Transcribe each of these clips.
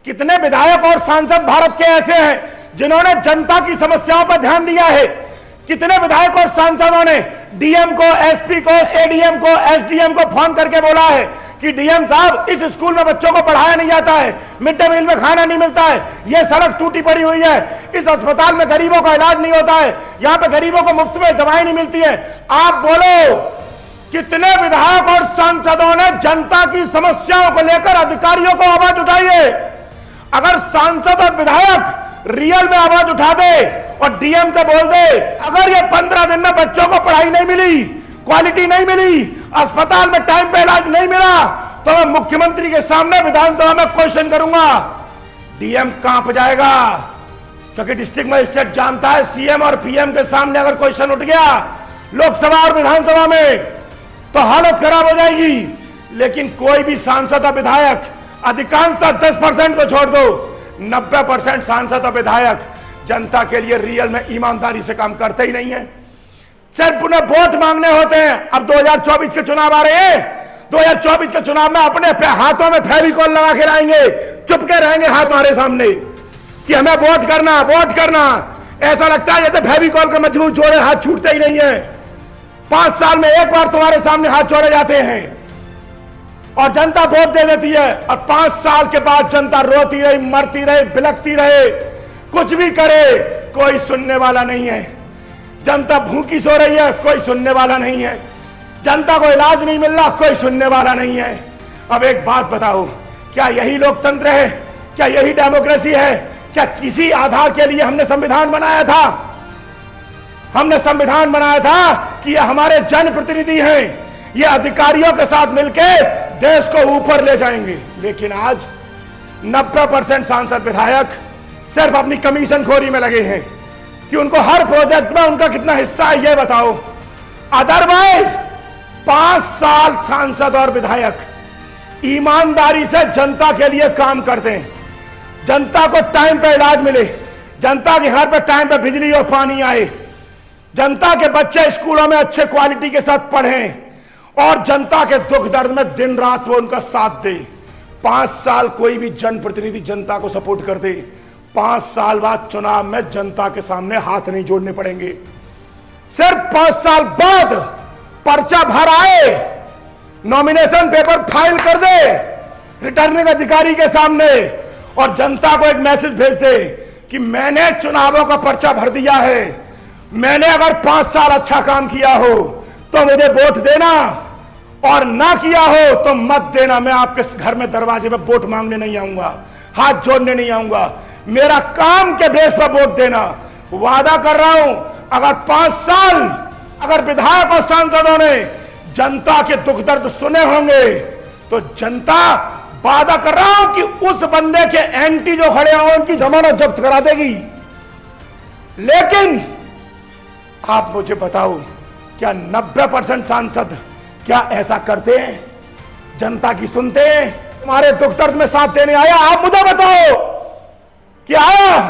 कितने विधायक और सांसद भारत के ऐसे हैं जिन्होंने जनता की समस्याओं पर ध्यान दिया है? कितने विधायक और सांसदों ने डीएम को, एसपी को, एडीएम को, एसडीएम को फोन करके बोला है कि डीएम साहब, इस स्कूल में बच्चों को पढ़ाया नहीं जाता है, मिड डे मील में खाना नहीं मिलता है, यह सड़क टूटी पड़ी हुई है, इस अस्पताल में गरीबों का इलाज नहीं होता है, यहां पे गरीबों को मुफ्त में दवाएं नहीं मिलती है। आप बोलो, कितने विधायक और सांसदों ने जनता की समस्याओं को लेकर अधिकारियों को आवाज उठाई है? अगर सांसद और विधायक रियल में आवाज उठा दे और डीएम से बोल दे, अगर ये 15 दिन में बच्चों को पढ़ाई नहीं मिली, क्वालिटी नहीं मिली, अस्पताल में टाइम पे इलाज नहीं मिला, तो मैं मुख्यमंत्री के सामने विधानसभा में क्वेश्चन करूंगा, डीएम कांप जाएगा। क्योंकि डिस्ट्रिक्ट मजिस्ट्रेट जानता है, सीएम और पीएम के सामने अगर क्वेश्चन उठ गया लोकसभा और विधानसभा में तो हालत खराब हो जाएगी। लेकिन कोई भी सांसद और विधायक, अधिकांशतः 10% को छोड़ दो, 90% सांसद और विधायक जनता के लिए रियल में ईमानदारी से काम करते ही नहीं है। सिर्फ उन्हें वोट मांगने होते हैं। अब 2024 के चुनाव आ रहे हैं, 2024 के चुनाव में अपने हाथों में फेविकॉल लगा के लाएंगे, चुपके रहेंगे हाथ हमारे सामने कि हमें वोट करना, वोट करना। ऐसा लगता है जैसे फेविकॉल का मजबूत जोड़े हाथ छूटते ही नहीं है। 5 साल में एक बार तुम्हारे सामने हाथ जोड़े जाते हैं और जनता वोट दे देती है, और 5 साल के बाद जनता रोती रही, मरती रहे, बिलखती रहे, कुछ भी करे, कोई सुनने वाला नहीं है। जनता भूखी सो रही है, कोई सुनने वाला नहीं है। जनता को इलाज नहीं मिल रहा, कोई सुनने वाला नहीं है। अब एक बात बताओ, क्या यही लोकतंत्र है? क्या यही डेमोक्रेसी है? क्या किसी आधार के लिए हमने संविधान बनाया था? हमने संविधान बनाया था कि ये हमारे जनप्रतिनिधि हैं, ये अधिकारियों के साथ मिलकर देश को ऊपर ले जाएंगे। लेकिन आज 90% सांसद विधायक सिर्फ अपनी कमीशन खोरी में लगे हैं कि उनको हर प्रोजेक्ट में उनका कितना हिस्सा है ये बताओ। अदरवाइज 5 साल सांसद और विधायक ईमानदारी से जनता के लिए काम करते हैं, जनता को टाइम पे इलाज मिले, जनता के घर पे टाइम पे बिजली और पानी आए, जनता के बच्चे स्कूलों में अच्छे क्वालिटी के साथ पढ़ें, और जनता के दुख दर्द में दिन रात वो उनका साथ दे। 5 साल कोई भी जनप्रतिनिधि जनता को सपोर्ट कर दे, 5 साल बाद चुनाव में जनता के सामने हाथ नहीं जोड़ने पड़ेंगे। सिर्फ 5 साल बाद पर्चा भर आए, नॉमिनेशन पेपर फाइल कर दे रिटर्निंग अधिकारी के सामने, और जनता को एक मैसेज भेज दे कि मैंने चुनावों का पर्चा भर दिया है, मैंने अगर 5 साल अच्छा काम किया हो तो मुझे वोट देना, और ना किया हो तो मत देना। मैं आपके घर में दरवाजे में वोट मांगने नहीं आऊंगा, हाथ जोड़ने नहीं आऊंगा, मेरा काम के बेस पर वोट देना। वादा कर रहा हूं, अगर 5 साल अगर विधायक और सांसदों ने जनता के दुख दर्द सुने होंगे तो जनता, वादा कर रहा हूं कि उस बंदे के एंटी जो खड़े हों उनकी जमानत जब्त करा देगी। लेकिन आप मुझे बताओ, क्या 90% सांसद क्या ऐसा करते हैं? जनता की सुनते हैं? तुम्हारे दुख दर्द में साथ देने आया? आप मुझे बताओ कि आया?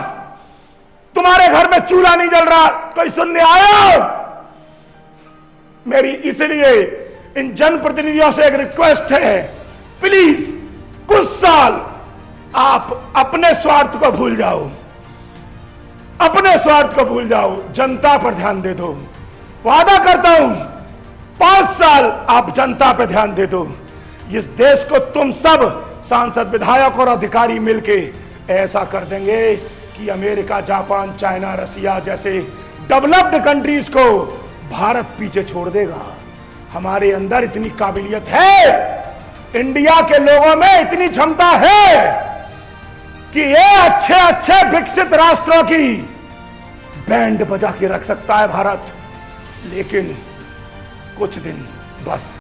तुम्हारे घर में चूल्हा नहीं जल रहा, कोई सुनने आया? मेरी इसलिए इन जनप्रतिनिधियों से एक रिक्वेस्ट है, प्लीज कुछ साल आप अपने स्वार्थ को भूल जाओ, अपने स्वार्थ को भूल जाओ, जनता पर ध्यान दे दो। वादा करता हूं 5 साल आप जनता पर ध्यान दे दो, इस देश को तुम सब सांसद, विधायक और अधिकारी मिलके ऐसा कर देंगे कि अमेरिका, जापान, चाइना, रसिया जैसे डेवलप्ड कंट्रीज को भारत पीछे छोड़ देगा। हमारे अंदर इतनी काबिलियत है, इंडिया के लोगों में इतनी क्षमता है कि ये अच्छे अच्छे विकसित राष्ट्रों की बैंड बजा के रख सकता है भारत। लेकिन कुछ दिन बस